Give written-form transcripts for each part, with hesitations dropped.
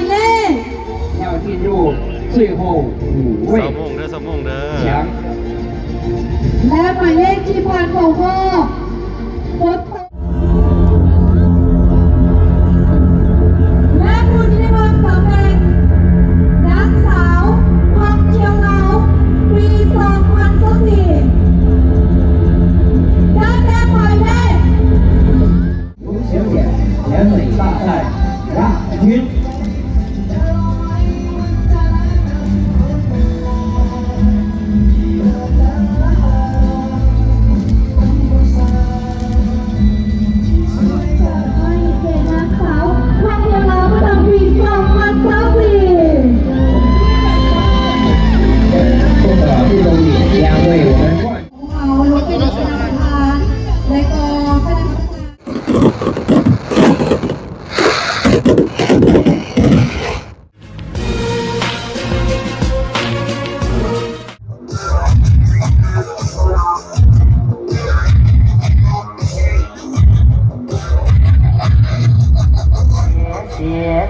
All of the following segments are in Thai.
เลข要进入最后5位สมงเด้อ强。และหมายเลขที่ผ่านเข้ารอบพบและผู้ที่ได้รับตำแหน่งนางสาวพักเชียวเราปี2024ได้แก่หมายเลข吴小姐选美大赛亚军。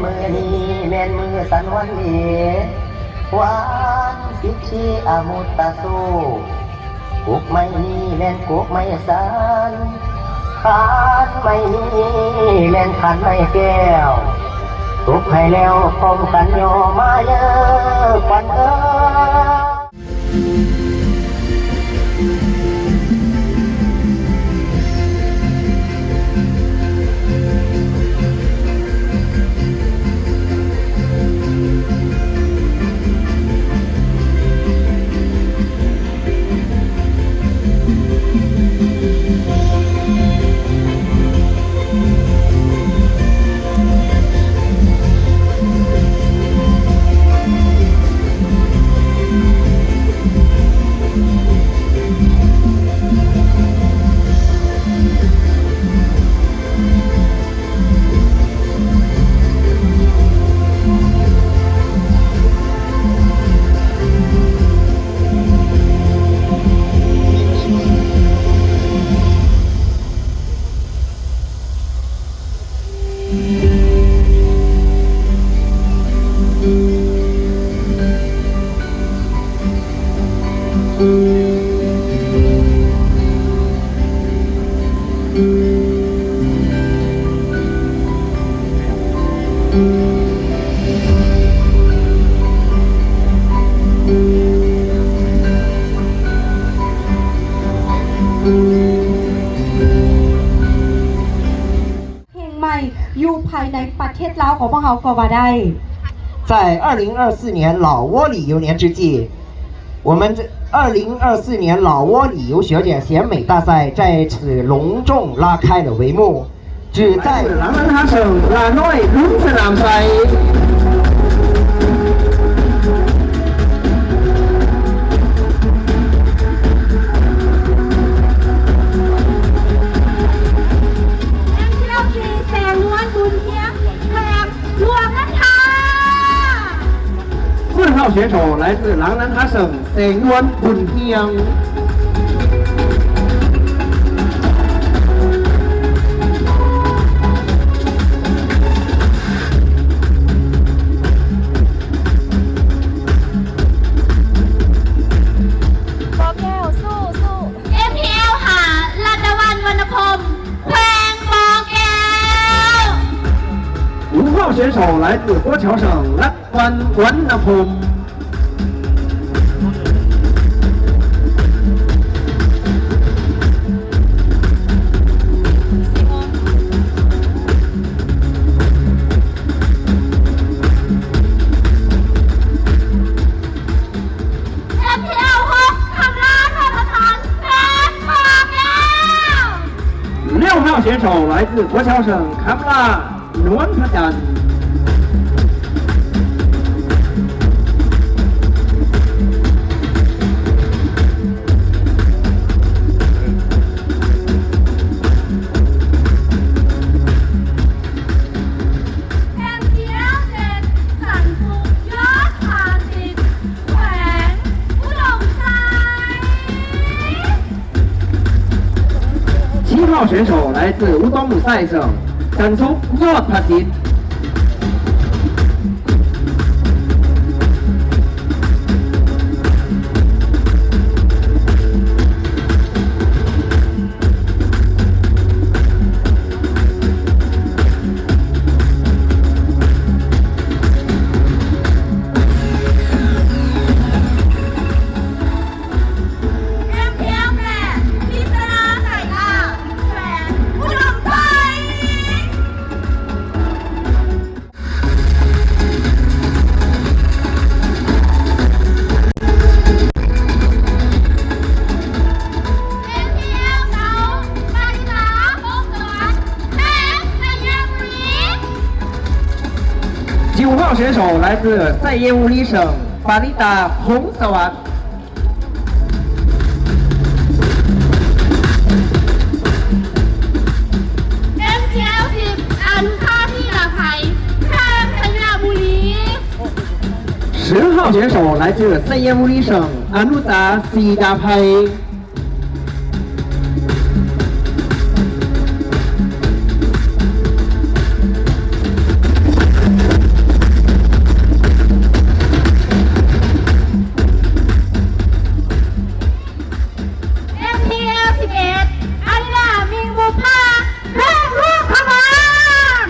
มือนี้แม่นมือสันวันนี้หวานสิชีอามุตตาสูกุกไม่นี้แม่นกุกไม่สันขานไม่นี้แม่นขันไม่แก้วทุกให้แล้วพร้อมกันโยมาเยอะควันอยู่ภายในประเทศลาวของพวกเขาก็ว่าได้在2024年老挝旅游年之际，我们2024年老挝旅游学姐选美大赛在此隆重拉开了帷幕，旨在狼人哈省拉内ลุ้นสนามชัย4号选手来自狼人哈省เสงนวลบุญเฮียง5号选手来自郭桥省รัฐวันวรรณพงศ์6号选手来自国桥省คำลานวลพระจันทร์7号选手来自乌东鲁塞省甘肃ยอดภาษิต选手来自塞耶乌里省巴里达红斯瓦。 MTL 10อนุภาพที่หลากหลายข้ามธัญบุรี 10号选手来自塞耶乌里省安努扎西达派。 MTL 11อันดามิงบุพาแม่ลูกขบวน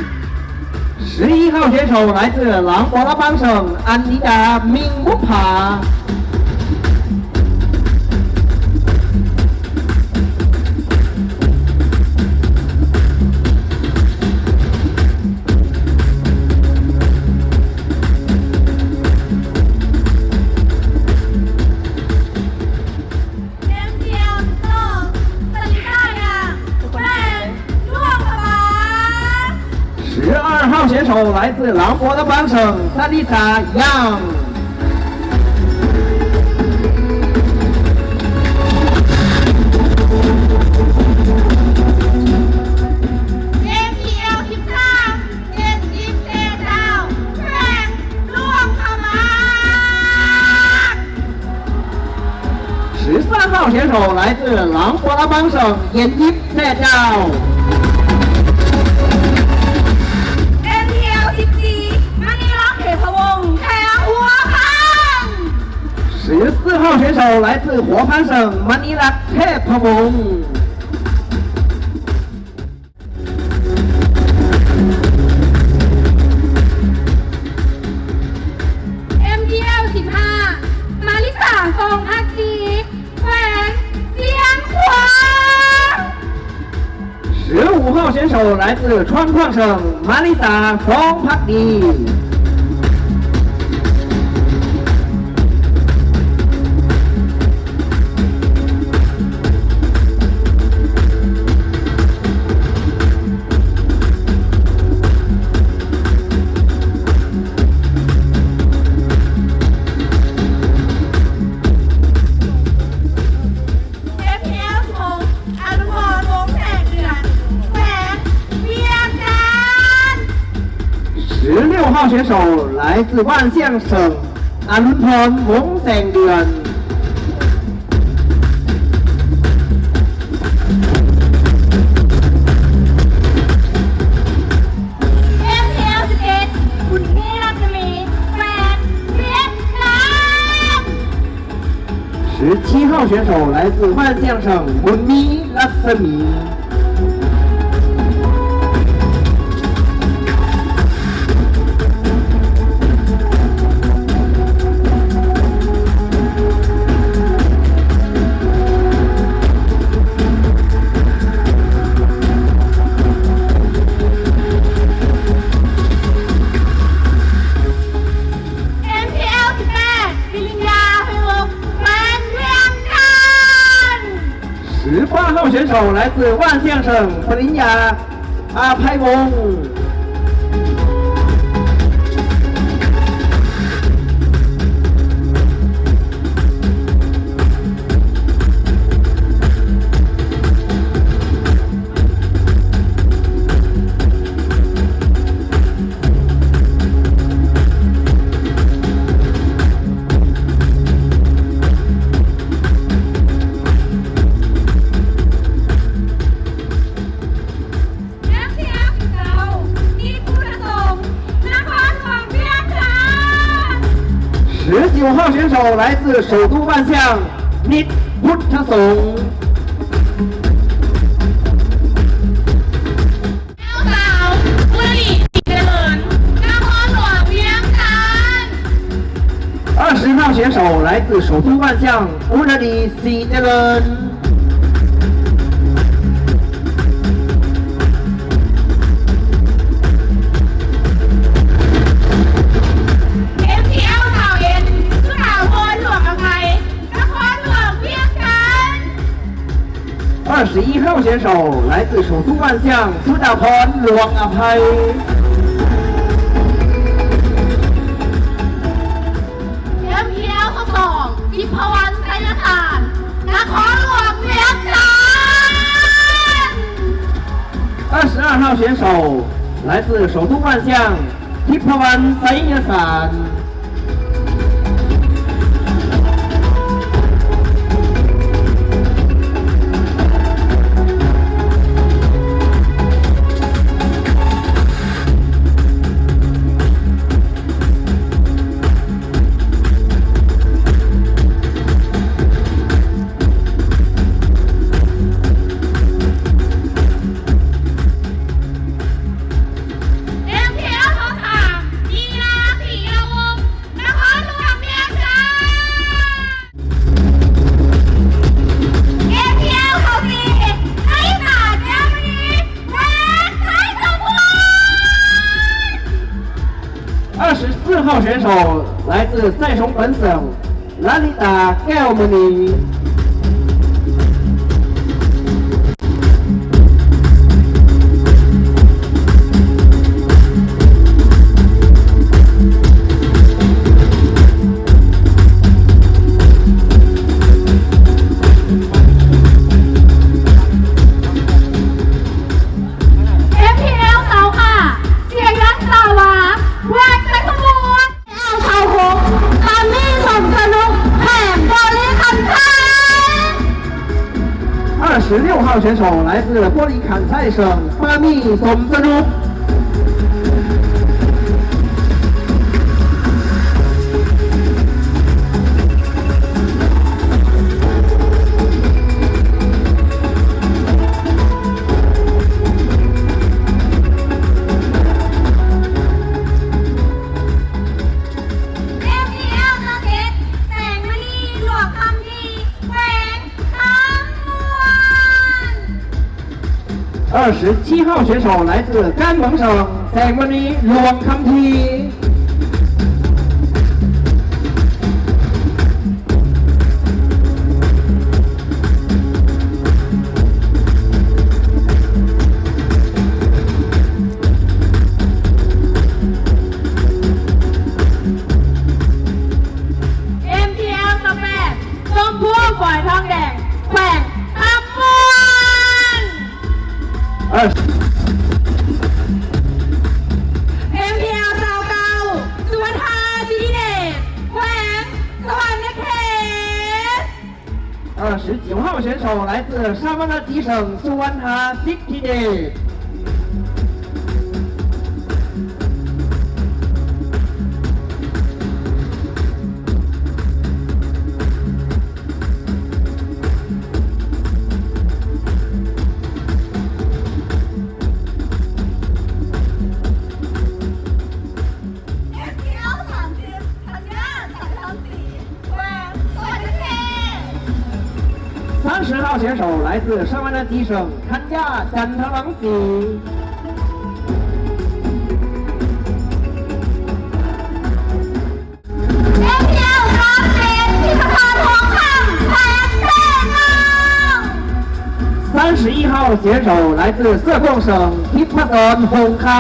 11号选手来自朗博拉邦省安尼达明木帕。 MTL 2สลิต้ายาแม่ลูกขบวน 12号选手来自朗博拉邦省萨丽萨杨。 MTL 13เอ็นอินเตดาวแม่ลูกขบวน 13号选手来自朗博拉邦省延吉赛道。 MTL 14มณีรักเขตพะวงศ์แทงหัวพัน 14号选手来自活潘省马尼拉特พวงศ์ MTL 15มาริสาทรงพักดีแขวงเสียงขวาง 15号选手来自川矿省马丽萨方帕迪。 MTL 16อนุพรวงแสงเดือนแขวงเวียงจันทร์ 16号选手来自万象省安伦พรวงแสงเดือน MTL 11คุณพี่รัศมีแขวงเวียงจันทร์ 17号选手来自万象省文米拉斯米。 MTL 18วิริญญาพวงศ์แขวงเวียงจันทร์ 18号选手来自万象省ปริญญาอาภัยวงศ์ MTL 19นิพุทธสงฆ์นครหลวงเวียงจันทร์ 19号选手来自首都万象นิตพุทธสงฆ์ สาวบุรีเจริญนครหลวงเวียงจันทร์ 20号选手来自首都万象乌拉里西เจริญ MTL สาวเอ็นสุขาวพรหลวงอภัยนครหลวงเวียงจันทร์ 21号选手来自首都万象苏打พรหลวงอภัย选手来自首都万象ทิพวรรณไสยสาร MPL ทองคำกีฬาสีระวงนครหลวงเมียงจันทร์ MPL เขาสีไอ้หมาแก้วนี้แพ้ไทยสมบูรณ์24号选手来自塞松本省拉里达盖尔姆尼。MPL เสาค่ะเสียยักษ์สาวาแหวกใจขบวนเอาชาวหงคามี่สมสนุกแข่งบอลลี่คันไทย26号选手来自玻璃坎塞省巴密松泽鲁。MPL นาเก็ตแสงมณีหลวงคำดีแหวงคำมวน27号选手来自甘蒙省แสงมณีหลวงคำที MPL กาแฟส้มพ่วงฝอยทองแดงแขวงคำมวน MPL สาวเก่าสุวรรณาจีเดชแขวงสวรรณเขต29号选手来自沙巴拉吉省苏湾哈 City Day。MPL 30ธัญญาจันทร์ศรีแขวงสวรรณเขต30号选手来自沙巴拉吉省堪加展特朗喜。MPL รอบเจ็ดพิพธาทองคำแขวงเส้นนอง31号选手来自色贡省ทิพศรหงคำ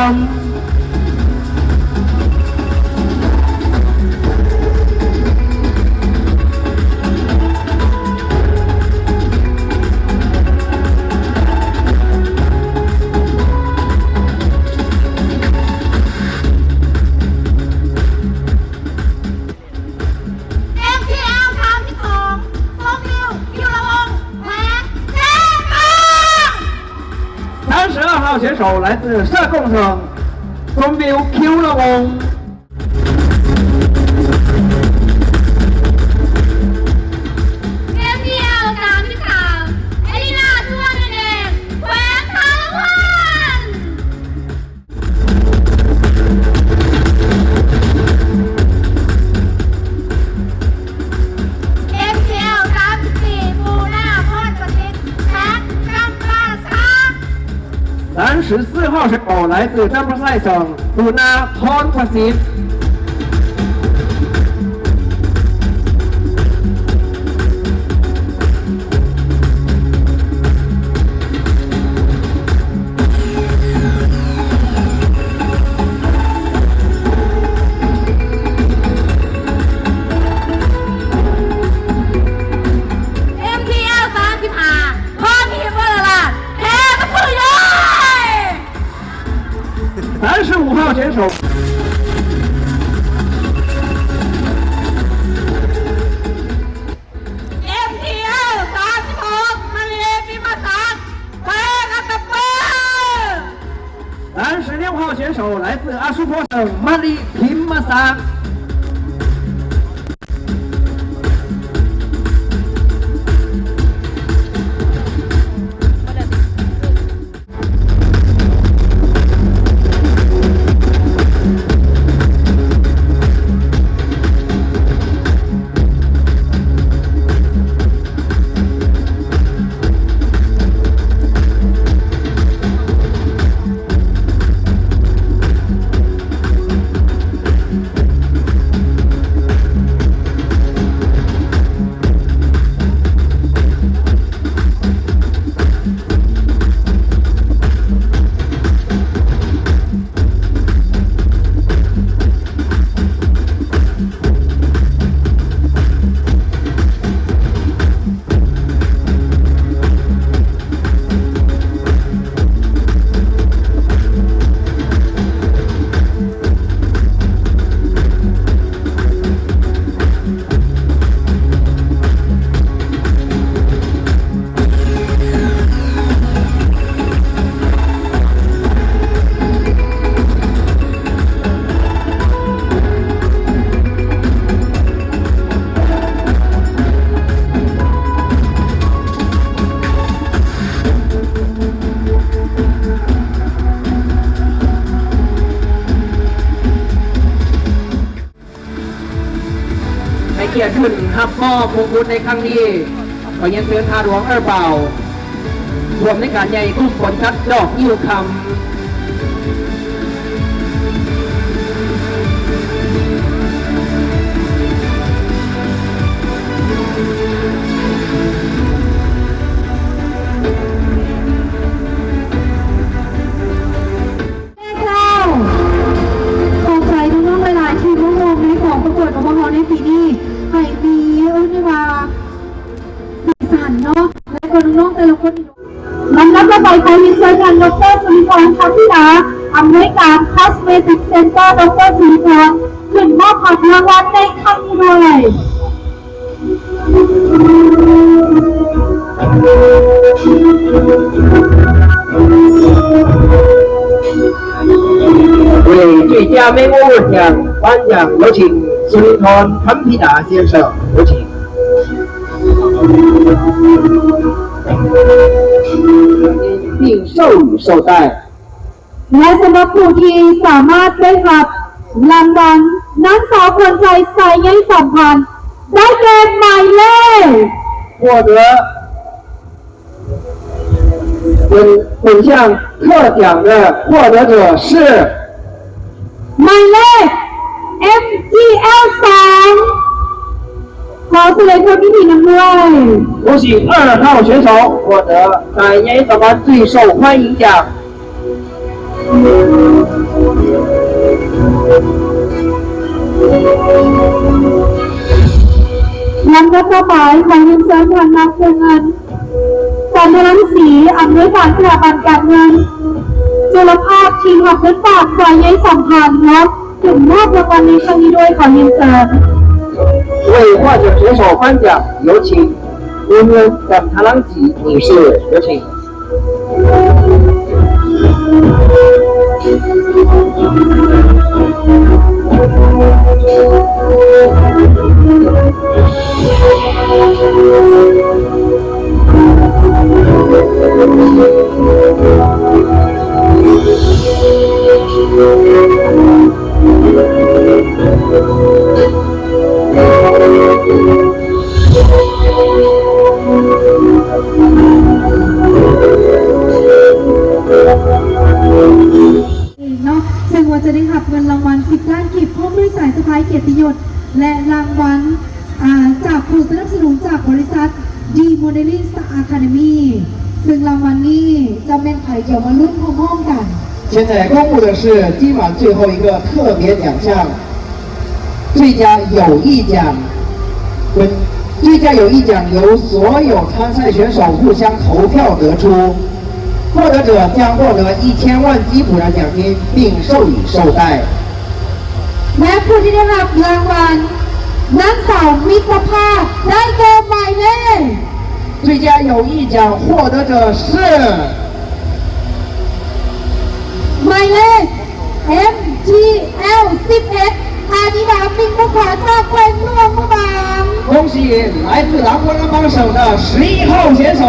MPL คำที่2ส้มนิวคิวละวงแขวงเส้นนอง32号选手来自色贡省松标 Q 了翁。MPL 33เอลินาสุวรรณเดชแขวงคารวัน MPL 34ปูนาพรประสิทธิ์แขวงจำปาสัก34号选手来自张巴塞省布纳通帕西。MPL 35พ่อทีมวอลเลย์แพ้กับผู้ใหญ่ สร้างเกียรติขึ้นหับพ่อมงกุฎในครั้งนี้ขอเรียนเชิญอาหลวงเป่ารวมในการใหญ่คุ้มผลชัดดอกยิ้วคำขอบใจน้องๆหลายๆทีมร่วมในของประกวดกบพในปีนี้ให้มีนี่ว่าสีสันเนาะและก็น้องๆแต่ละคนลำดับต่อไปขอเรียนเชิญท่านดร.สุริพรคำพิลาอำนวยการ Cosmetic Center ดร.สุริพรขึ้นมอบของรางวัลในครั้งนี้ด้วย为最佳美物奖颁奖，有请苏林团潘皮达先生，有请。并授予绶带。และสำหรับผู้ที่สามารถได้รับรางวัลนางสาวคนใจสายใยสัมพันธ์ได้แก่หมายเลข获得本项特奖的获得者是หมายเลข MGL 2ขอแสดงความยินดีนำด้วย有请2号选手获得在烟早班最受欢迎奖。ลำดับต่อไปขอเรียนเชิญท่านนักเงินจันทรังสีอำนวยการสถาบันการเงินจุลภาพชิงหักเงินฝากสายใยสัมพันธ์ครับถึงมอบรางวัลในครั้งนี้ด้วยขอเรียนเชิญ为获奖选手颁奖，有请温温等塔朗吉女士，有请。เนาะซึ่งว่าจะได้รับเงินรางวัล10 ล้านกีบพร้อมด้วยสายสะพายเกียรติยศและรางวัลจากผู้สนับสนุนจากบริษัท D Modeling Star Academy ซึ่งรางวัลนี้จะเป็นไข่เกี่ยวมาลุ้นพร้อมๆกัน现在公布的是今晚最后一个特别奖项最佳友谊奖最佳友谊奖由所有参赛选手互相投票得出获得者将获得1000万吉普的奖金并授予绶带และผู้ที่ได้รับรางวัลนางสาวมิตรภาพได้แก่หมายเลข最佳友谊奖获得者是หมายเลข MGL 11 อาดิดาปิงผู้ขอจากแควนร่วมผู้บาง 恭喜来自南国人帮省的11号选手。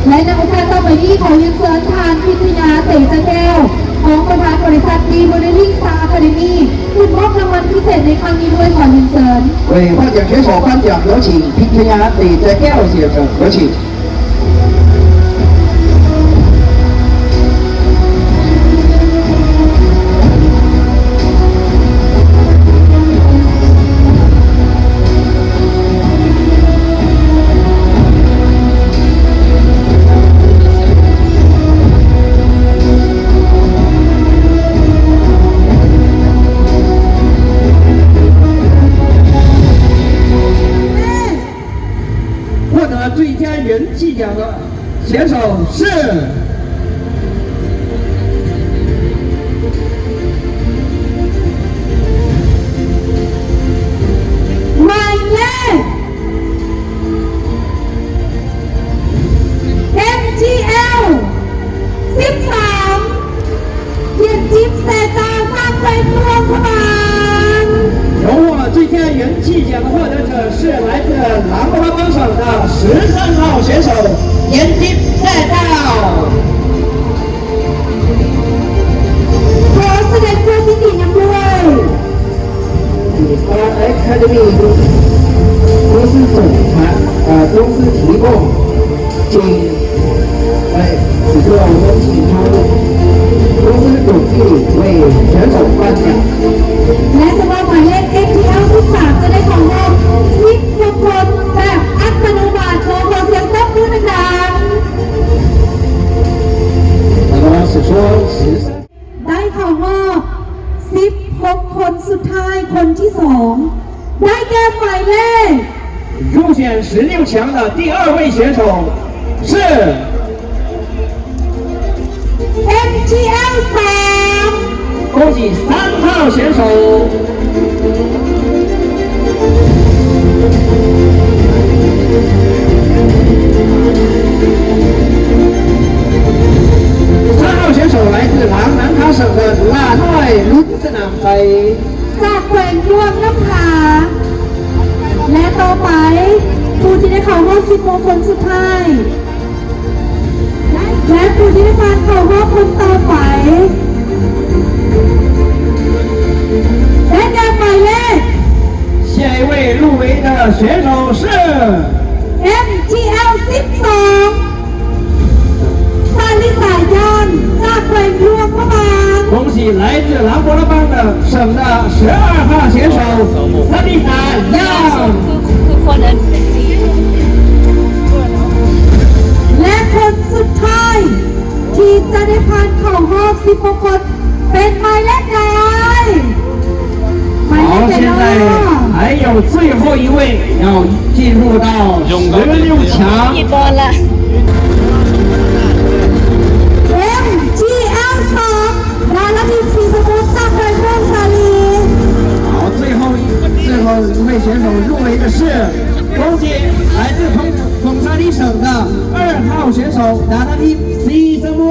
และในโอกาสต่อไปนี้ขอเรียนเชิญทานพิทยาเตจแก้วของประธานบริษัทดีโมเดลลิ่งสตาร์อะคาเดมี่คุณมอบรางวัลพิเศษในครั้งนี้ด้วยขอเรียนเชิญ 为获奖选手颁奖，有请平天涯李泽耀先生，有请。获得最佳人气奖的选手是หมายเลข MGL 13เกียรติจิ๊บเซจาจากแควนร่วมผู้บาง 荣获最佳人气奖的获得者是来自南国帮省的13号选手严金赛道。 ขอแสดงความยินดีนำด้วย Star Academy 公司公司提供，请此刻我们请出公司总经理为选手颁奖。 และสำหรับหมายเลข MTL 13จะได้ของรางวัล10บุคคลแบบอัตโนมัติขอเสียงตบมือดัง 那么是说13。 ๆได้ของรอบ16คนสุดท้ายคนที่2ได้แก่หมายเลข 入选16强的第2位选手是 MTL 3恭喜3号选手。3号选手来自南卡省的拉奈伦斯南非。 จากแขวงร่วมน้ำผาและต่อไปผู้ที่ได้เข้ารอบ16คนสุดท้ายและผู้ที่ได้ผ่านเข้ารอบคนต่อไปและการหมายเลข 下一位入围的选手是 MTL 12ซาลิสายอนจากแขวงร่วมพระบาง 恭喜来自南博拉邦的省的12号选手萨丽萨杨。 คือคนนั้นเป็นสี และคนสุดท้ายที่จะได้ผ่านเข้ารอบ16คนเป็นหมายเลขใดหมายเล 好， ขใด 现在 เนาะ 还有最后一位要进入到16强。 หยิบบอลละ MGL 2ดาราทีมสีสมุทรจากแขวงร่วมสาลี 好，最后一位选手入围的是，恭喜来自凤山里省的2号选手达达蒂西森木。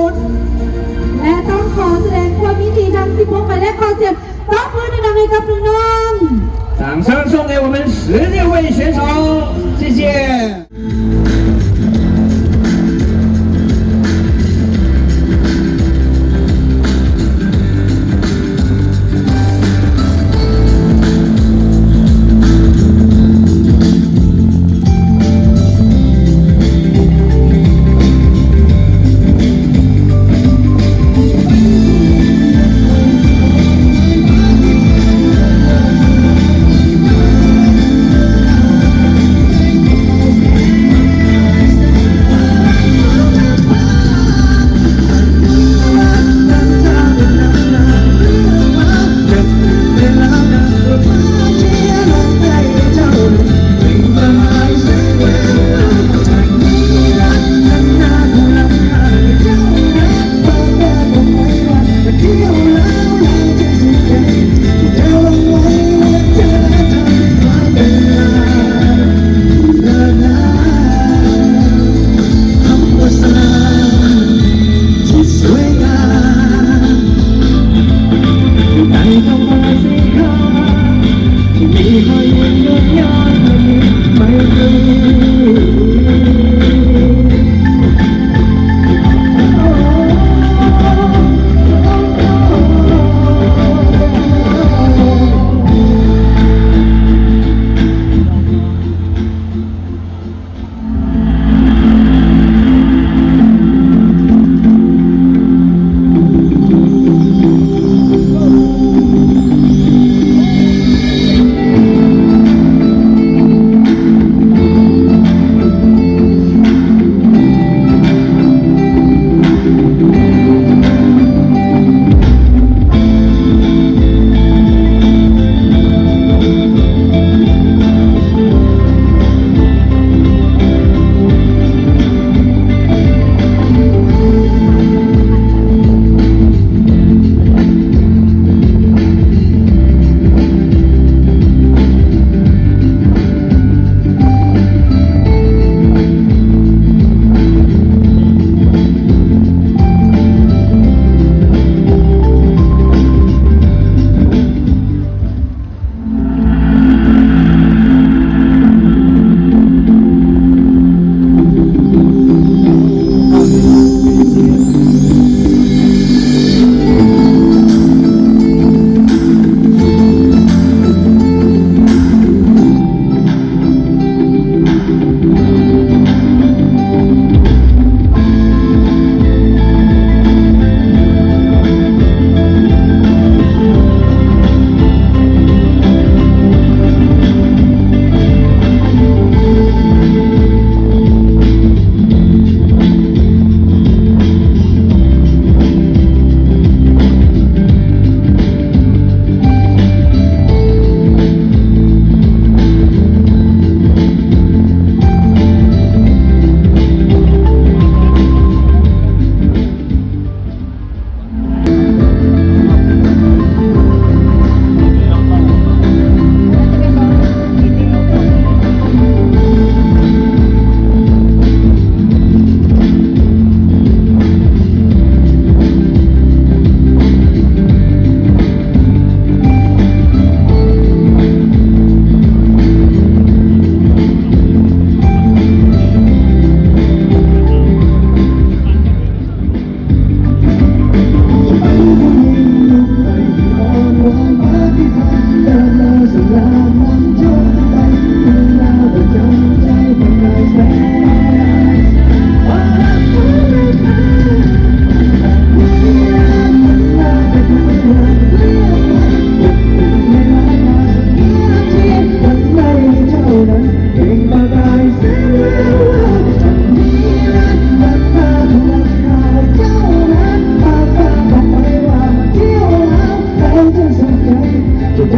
และต้องขอแสดงความยินดีดัง16หมายเลขขอเสียงตบมือดังๆให้กับน้องๆ 掌声送给我们16位选手，谢谢。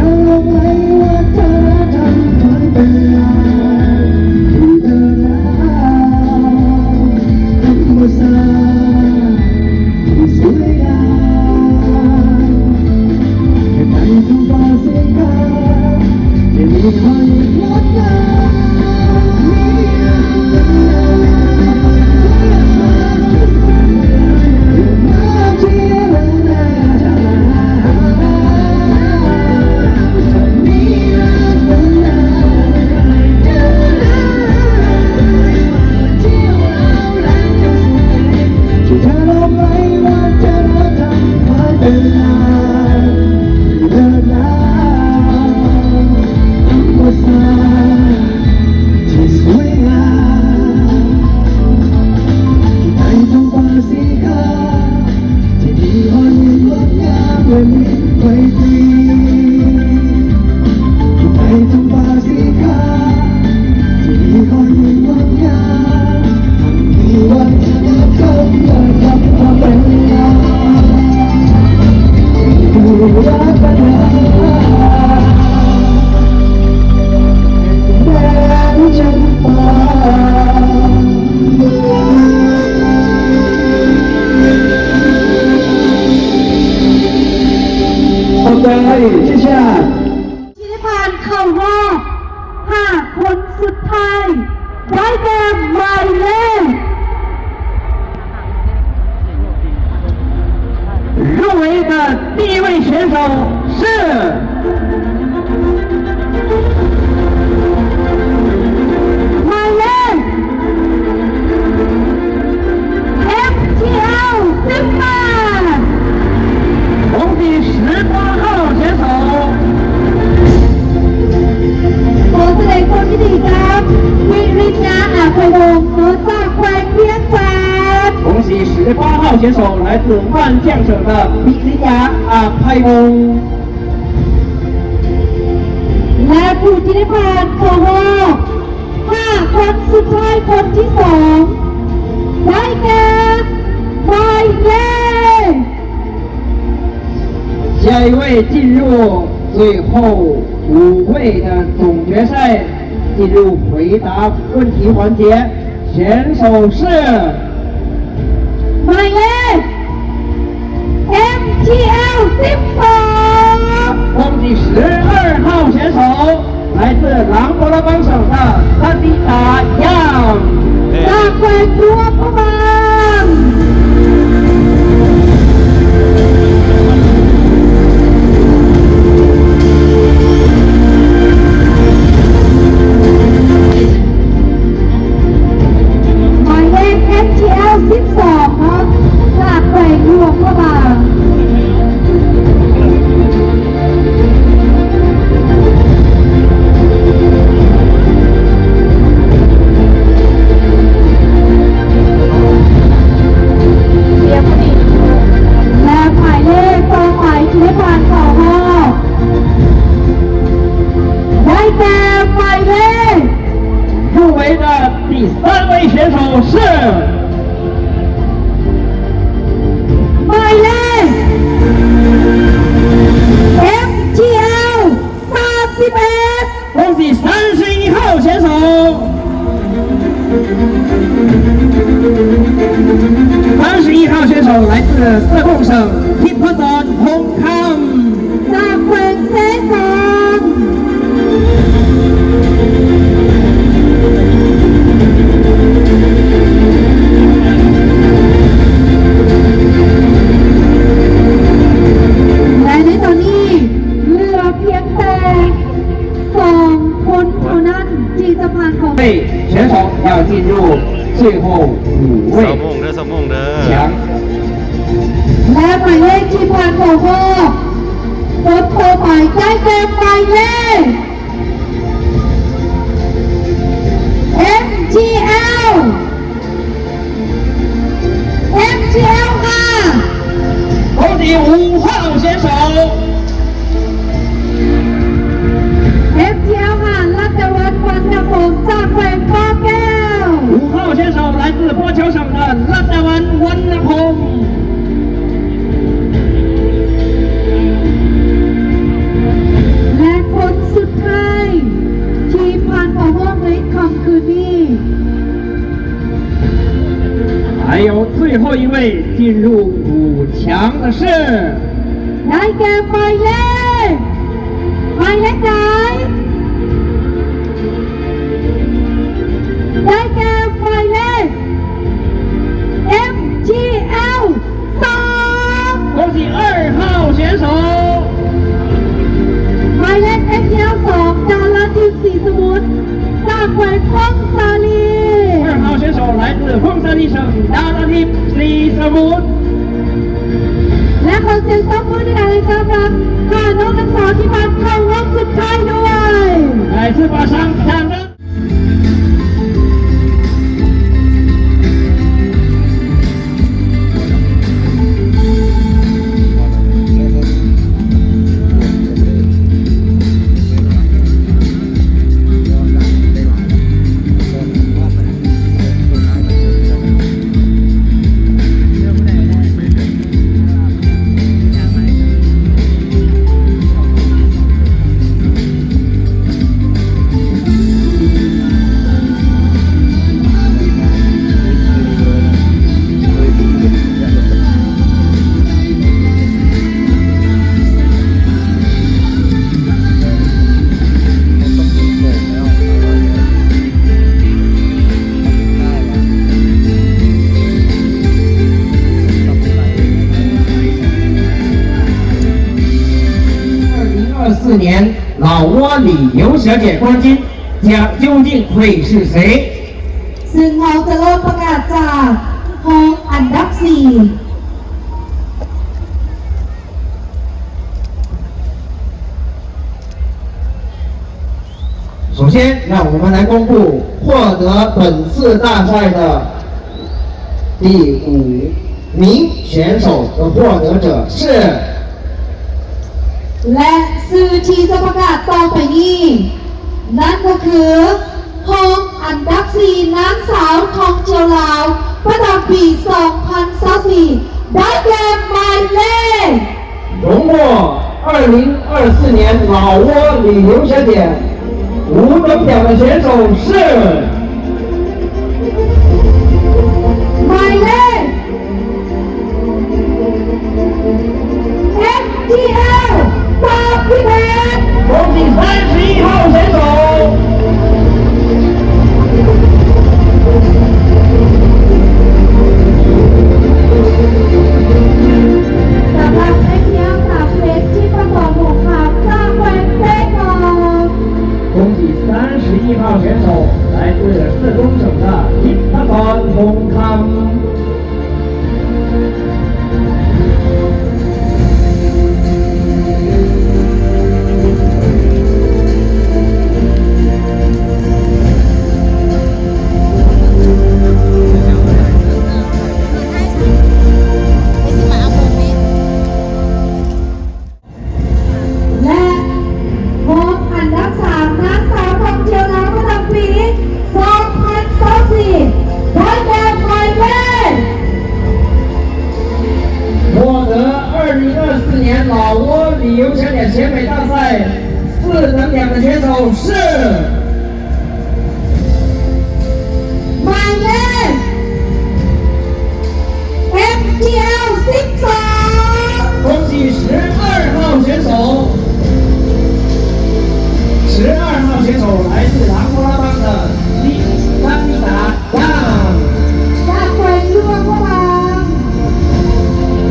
อย่าหลงไหลว่าเธอทำเหมือนเป็นลายที่เธอหนาวธรรมชาติที่สวยงามแค่ในทุ่งฟ้าสีขาวที่มีคอยงดงามที่สวยงามในท้องฟ้าสีขาวที่มีหอยงดงามและมีไมตรีในท้องฟ้าสีขาวที่มีหอยงดงามมีวันที่เขาเดินกลับมาเป็นเงาดูรักกัน接下来 ที่ได้ผ่านเข้ารอบ5 คนสุดท้ายได้แก่หมายเลข入围的第一位选手是หมายเลข FTL 18红底18号选手。 ขอแสดงความยินดีกับวิริญญาอาภัยวงศ์มาจากแขวงเวียงจันทร์恭喜18号选手来自万象省的比利亚阿派翁。 และผู้ที่ได้ผ่านเข้ารอบ5 คนสุดท้ายคนที่2ได้แก่หมายเลข下一位进入最后5位的总决赛，进入回答问题环节，选手是หมายเลข MTL 12恭喜12号选手，来自朗勃拉邦省的萨迪达样。 จากแขวงหลวงพระบางหมายเลข MTL 12เนาะจากแขวงหลวงพระบาง และหมายเลขต่อไปที่ได้ผ่านเข้ารอบได้แก่หมายเลข入围的第3位选手是หมายเลข MTL 31恭喜31号选手。31号选手来自色贡省ทิพศรพงคำ จากแขวงเซกองและในตอนนี้เหลือเพียงแต่2 คนเท่านั้นที่จะผ่านเข้า位选手要进入最后5位สมงเด้อ强。 และหมายเลขที่ผ่านเข้ารอบคนต่อไปได้แก่หมายเลข MTL ค่ะ 恭喜5号选手。 MTL ค่ะรัตวัฒน์วันนพงศ์จากแขวงปอแก้ว5号选手来自波桥省的乐达湾温นพงศ์ แ后一位进入5强的是 ได้แก่หมายเลขไหนได้แก่หมายเลข FGL 2恭喜2号选手。หมายเลข FGL 2ดาราทีมสีสมุทรจากแขวงคลองสาลี2号选手来自凤山一省达拉ทีมสีสมุทรและขอเสียงตบมือในการต้อนรับค่ะน้องทั้งสองที่มาเข้ารอบสุดท้ายด้วย来自马上看的2024年老挝旅游小姐冠军将究竟会是谁？ ซึ่งเราจะเริ่มประกาศจากห้องอันดับ4首先，让我们来公布获得本次大赛的第5名选手的获得者是。 และสื่อที่จะประกาศต่อไปนี้นั่นก็คือห้องอันดับ4นางสาวทองเจียวลาวประจำปี2024ได้แก่หมายเลข荣获2024年老挝旅游小姐5等奖的选手是หมายเลข FGL 31恭喜31号选手。สำหรับ FGL 31ที่ประสบผลขับจากแขวงเซกอ恭喜31号选手，来自四川省的金塔团红康。และห้องอันดับ3นางสาวทองเจียวลาวประจำปี2024ได้แก่หมายเลข获得2024年老挝旅游小姐选美大赛4等奖的选手是หมายเลข FGL 12恭喜12号选手。12号选手来自南乌拉邦的李三达样。 จากแขวงลวงพระบาง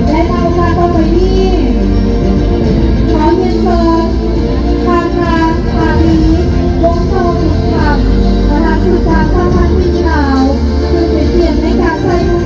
และในโอกาสต่อไปนี้ขอเรียนเชิญทางพาลีวงโตสุขธรรมประธานสื่อการสร้างพันธุ์วิลาวซึ่งเป็นเกียรติในการใส่ลูก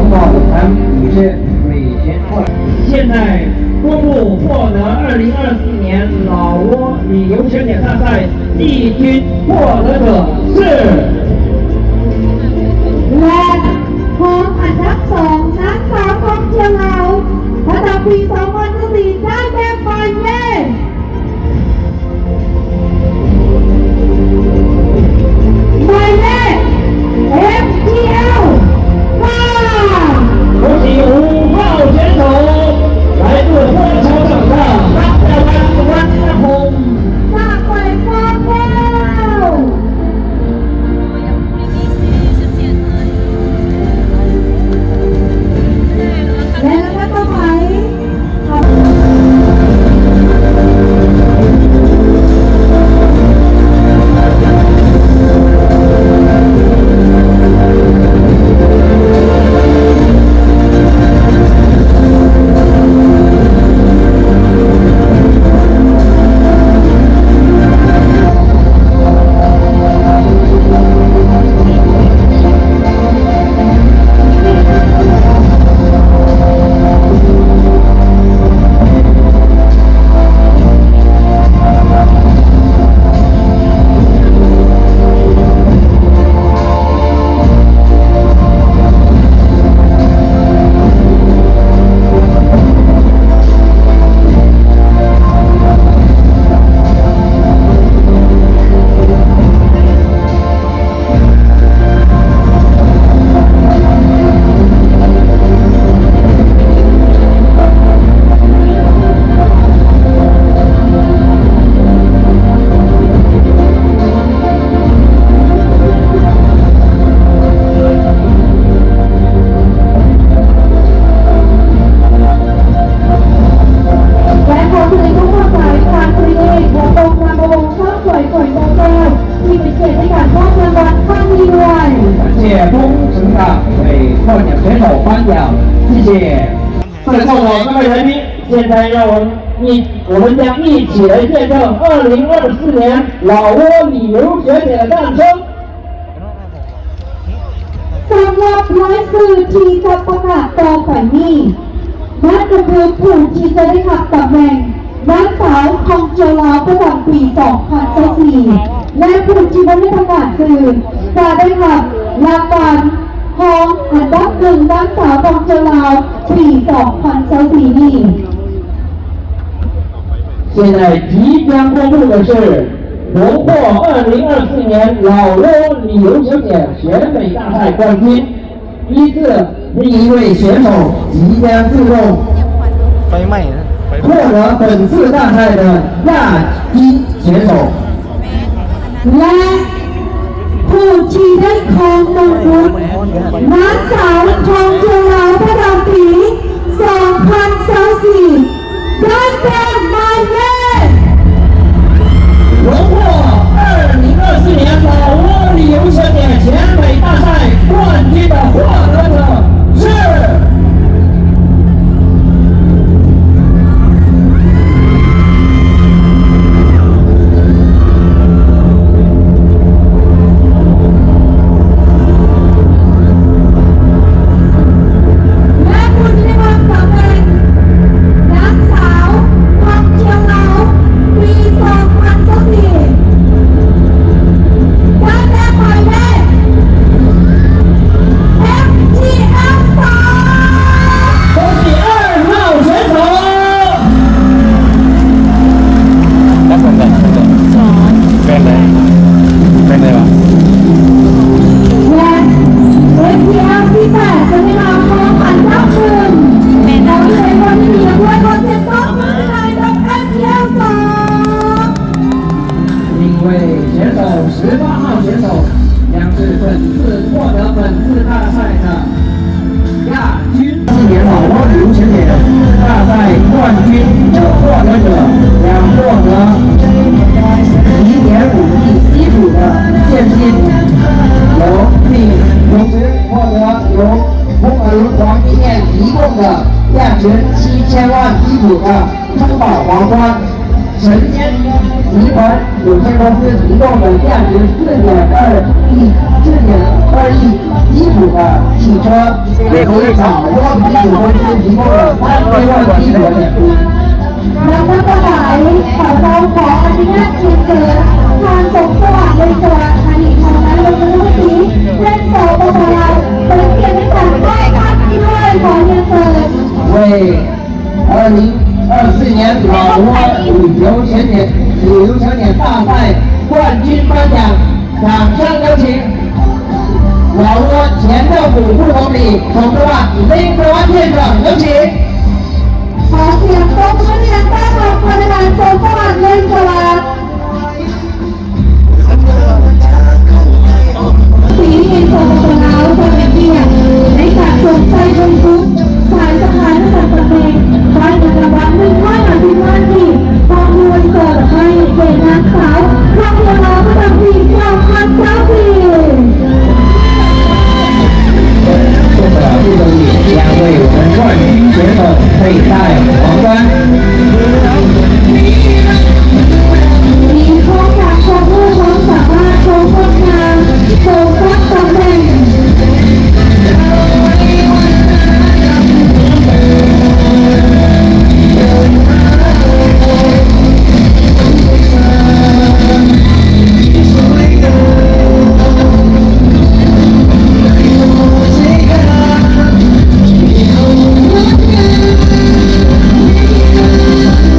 报的他也是每天获。现在公布获得2024年老挝旅游选点大赛季军获得者是。 และของอันดับ2นักสาวกองเชียงเราประจำปี2014ได้แก่ฝ่ายเย่ฝ่ายเย่ FTL 5恭喜5号选手，来自波潮省的张家湾湾大红。 จากฝ่ายฟอร์เทลและลำดับต่อไป最后我们的人民，现在让我们将一起来见证2024年老挝旅游选点的诞生。 สำหรับรายชื่อที่จะประกาศต่อไปนี้นั่นก็คือผู้ที่จะได้รับตำแหน่งนางสาวทองเจียวลาวประจำปี 2024 และผู้ที่ได้ประกาศสื่อจะได้รับรางวัลทองอันดับ1นางสาวทองเจียวลาวปี 2024 นี้ 现在即将公布的是荣获2024年老挝旅游景点选美大赛冠军，依次另一位选手即将自动获得本次大赛的亚军选手。 และผู้ที่ได้ครองมงกุฎนางสาวทองเจียวลาวประจำปี 2024 ได้แก่หมายเลข 荣获2024年老挝旅游选点选美大赛冠军的获得者是。 และผู้ที่ได้รับตำแหน่งนางสาวทองเจียวลาวปี 2024 ได้แก่หมายเลข FTL 3恭喜2号选手！แล้วคนไหนเป็นเลยเป็นเลยวะ และ FTL ที่8จะได้รับทองอันดับ1เราเลยคนที่มีด้วยคนเจ็ดต้องมือในกับ FTL 3另一位选手18号选手将是本次获得本次大赛的亚军。今年老挝旅游选点大赛冠军的获得者将获得1.5亿基础的现金，同时获得由红耳轮黄金店提供的价值7000万基础的珠宝皇冠。 神仙集团有限公司提供的价值4.2亿4.2的汽车，非常多的有公司提供了300万基础的。 แล้วก็ถวายเราขออนุญาตเชิญเชิญทางสงฆ์สว่างเลยสว่างอดีตของนั้นลงมือวันนี้เล่นโซโบราณเป็นเกียรติการได้ท่านที่ด้วยขอเรียนเชิญ为2024年老挝旅游小点大赛冠军颁奖，掌声有请老挝前政府副总理孔德万林德万县长，有请。 ขอเสียงปรบมือให้ต้อนรับประธานโซนสว่างเลยสว่างปีนี้โซนโบราณจะเป็นเกียรติในการสนใจบนทุกสายสะพานและสัตว์เพลงไว้ในรางวัล150,000ที่พร้อมด้วยเสิร์ฟให้เด็กนักสาวครอบครัวเราประจำปี2024这个副总理将为我们冠军选手佩戴皇冠。 มีข้อจากโชว์ผู้ความสามารถโชว์คนงานโชว์รับตำแหน่ง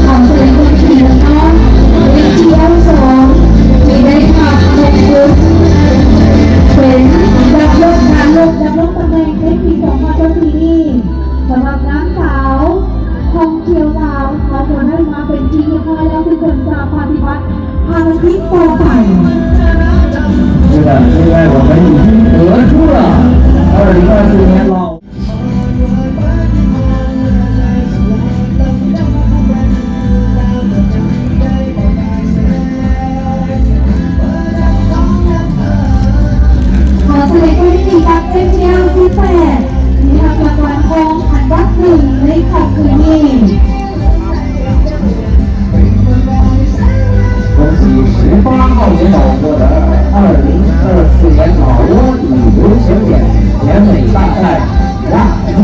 ของแสดงคนขี่น้องเอ็นจีเอล2มีได้ขับลงพื้นเป็นดับยกการลงตำแหน่งในปี2024นี้สำหรับน้ำสาวทองเขียวดาวเขาควรได้มาเป็นทีมพายแล้วทุกคนจะปฏิบัติภารกิจต่อไป是的，现在我们已经得出了2024年老。 ขอแสดงความยินดีกับเอ็มเอล18มีรางวัลทองอันดับ1ในค่ำคืนนี้ 恭喜18号选手获得2024年老挝旅游小点甜美大赛亚军。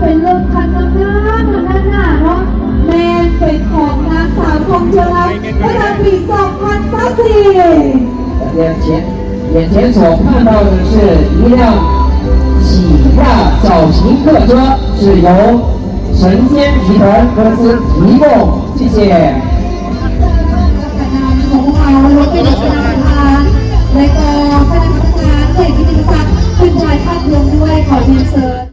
เป็นรถคันงามๆนั่นน่ะเนาะแมนเป็นของนางสาวทองเจริญประจำปี2024眼前所看到的是一辆起亚小型客车，是由神仙集团公司提供，谢谢。ของเรารถเป็นธนาคารและก็เป็นธนาคารเด็กกิจกรรมเป็นชายภาพรวมด้วยขอเรียนเชิญ